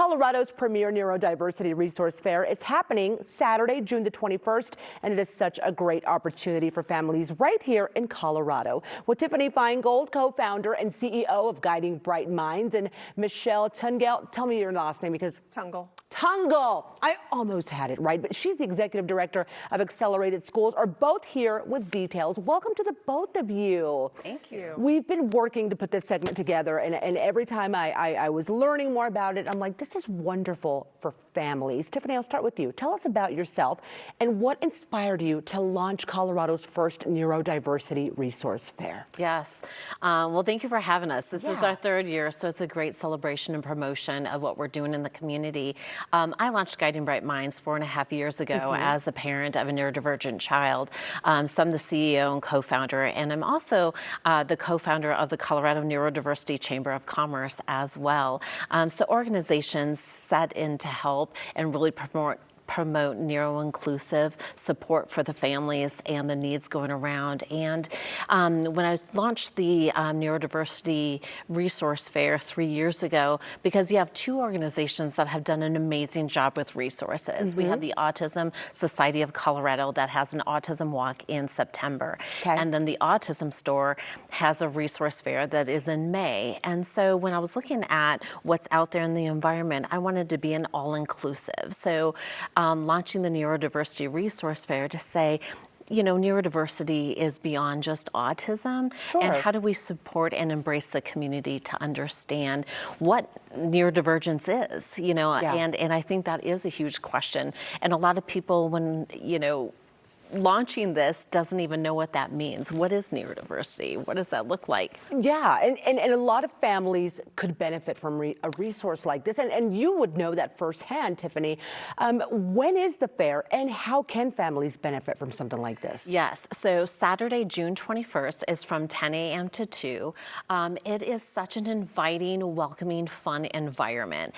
Colorado's premier Neurodiversity Resource Fair is happening Saturday, June the 21st, and it is such a great opportunity for families right here in Colorado. With Tiffany Feingold, co-founder and CEO of Guiding Bright Minds, and Michelle Tungel, tell me your last name because... Tungle. I almost had it right, but she's the executive director of Accelerated Schools, are both here with details. Welcome to the both of you. Thank you. We've been working to put this segment together, and every time I was learning more about it, I'm like, this is wonderful for families. Tiffany, I'll start with you. Tell us about yourself and what inspired you to launch Colorado's first Neurodiversity Resource Fair. Yes. Well, thank you for having us. This is our third year, so it's a great celebration and promotion of what we're doing in the community. I launched Guiding Bright Minds 4.5 years ago as a parent of a neurodivergent child. So I'm the CEO and co-founder, and I'm also the co-founder of the Colorado Neurodiversity Chamber of Commerce as well. So organizations set in to help and really promote neuro-inclusive support for the families and the needs going around. And when I launched the Neurodiversity Resource Fair 3 years ago, because you have two organizations that have done an amazing job with resources. We have the Autism Society of Colorado that has an autism walk in September. And then the Autism Store has a resource fair that is in May. And so when I was looking at what's out there in the environment, I wanted to be an all-inclusive. So launching the Neurodiversity Resource Fair to say, you know, neurodiversity is beyond just autism. And how do we support and embrace the community to understand what neurodivergence is, you know, and I think that is a huge question. And a lot of people, when, you know, launching this doesn't even know what that means. What is neurodiversity? What does that look like? Yeah, and a lot of families could benefit from a resource like this, and you would know that firsthand, Tiffany. When is the fair, and how can families benefit from something like this? Yes, so Saturday, June 21st is from 10 a.m. to 2. It is such an inviting, welcoming, fun environment.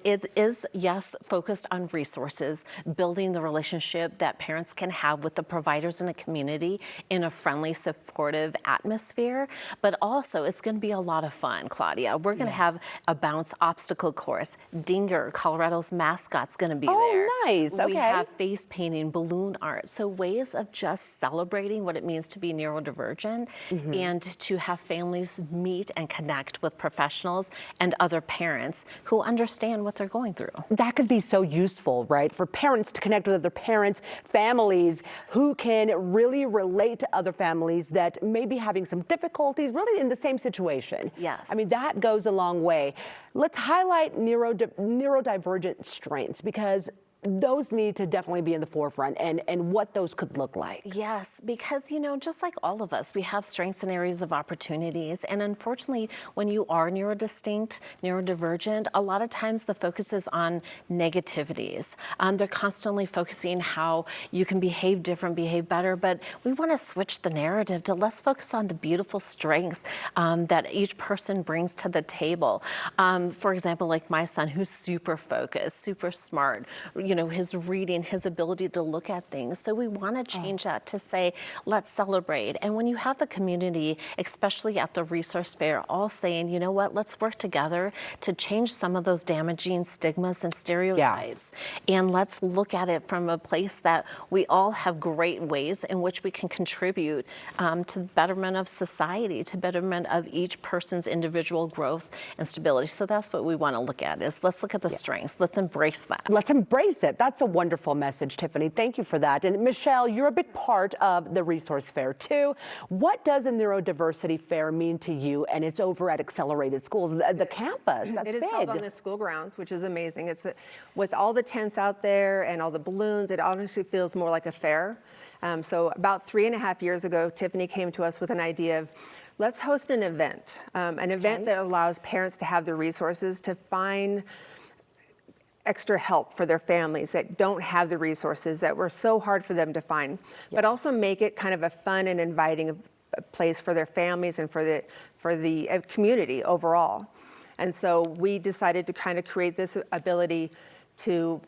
It is, yes, focused on resources, building the relationship that parents can have with the providers in the community in a friendly, supportive atmosphere. But also, it's going to be a lot of fun, Claudia. We're going to have a bounce obstacle course. Dinger, Colorado's mascot's going to be there. Oh, nice. Okay. We have face painting, balloon art. So ways of just celebrating what it means to be neurodivergent and to have families meet and connect with professionals and other parents who understand what they're going through. That could be so useful, right? For parents to connect with other parents, families who can really relate to other families that may be having some difficulties, really in the same situation. Yes. I mean, that goes a long way. Let's highlight neurodivergent strengths, because those need to definitely be in the forefront, and what those could look like. Yes, because, you know, just like all of us, we have strengths and areas of opportunities. And unfortunately, when you are neurodistinct, neurodivergent, a lot of times the focus is on negativities. They're constantly focusing how you can behave different, behave better, but we want to switch the narrative to let's focus on the beautiful strengths that each person brings to the table. For example, like my son, who's super focused, super smart, you know, his reading, his ability to look at things. So we want to change that to say, let's celebrate. And when you have the community, especially at the resource fair, all saying, you know what, let's work together to change some of those damaging stigmas and stereotypes. And let's look at it from a place that we all have great ways in which we can contribute to the betterment of society, to betterment of each person's individual growth and stability. So that's what we want to look at, is let's look at the strengths. Let's embrace that. Let's embrace it. That's a wonderful message, Tiffany. Thank you for that. And Michelle, you're a big part of the Resource Fair too. What does a Neurodiversity Fair mean to you? And it's over at Accelerated Schools, the campus. That's big. It is held on the school grounds, which is amazing. It's with all the tents out there and all the balloons, it honestly feels more like a fair. So about 3.5 years ago, Tiffany came to us with an idea of, let's host an event that allows parents to have the resources to find extra help for their families that don't have the resources that were so hard for them to find, but also make it kind of a fun and inviting place for their families and for the community overall. And so we decided to kind of create this ability to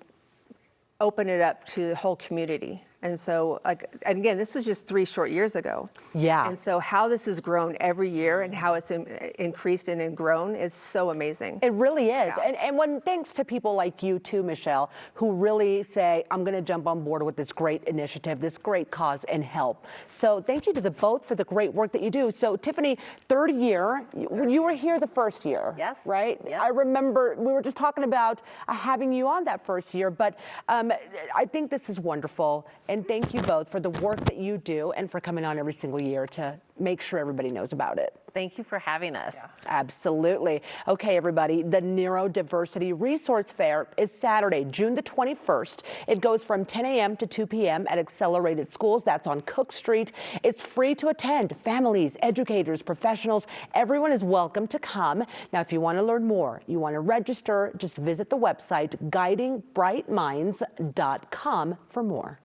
open it up to the whole community. And so, and again, this was just 3 short years ago. Yeah. And so how this has grown every year and how it's increased and grown is so amazing. It really is. Yeah. And when thanks to people like you too, Michelle, who really say, I'm going to jump on board with this great initiative, this great cause and help. So thank you to the both for the great work that you do. So Tiffany, third year, you were here the first year. Yes. Right? Yes. I remember we were just talking about having you on that first year, but I think this is wonderful. And thank you both for the work that you do and for coming on every single year to make sure everybody knows about it. Thank you for having us. Yeah. Absolutely. Okay, everybody, the Neurodiversity Resource Fair is Saturday, June the 21st. It goes from 10 a.m. to 2 p.m. at Accelerated Schools. That's on Cook Street. It's free to attend. Families, educators, professionals, everyone is welcome to come. Now, if you want to learn more, you want to register, just visit the website guidingbrightminds.com for more.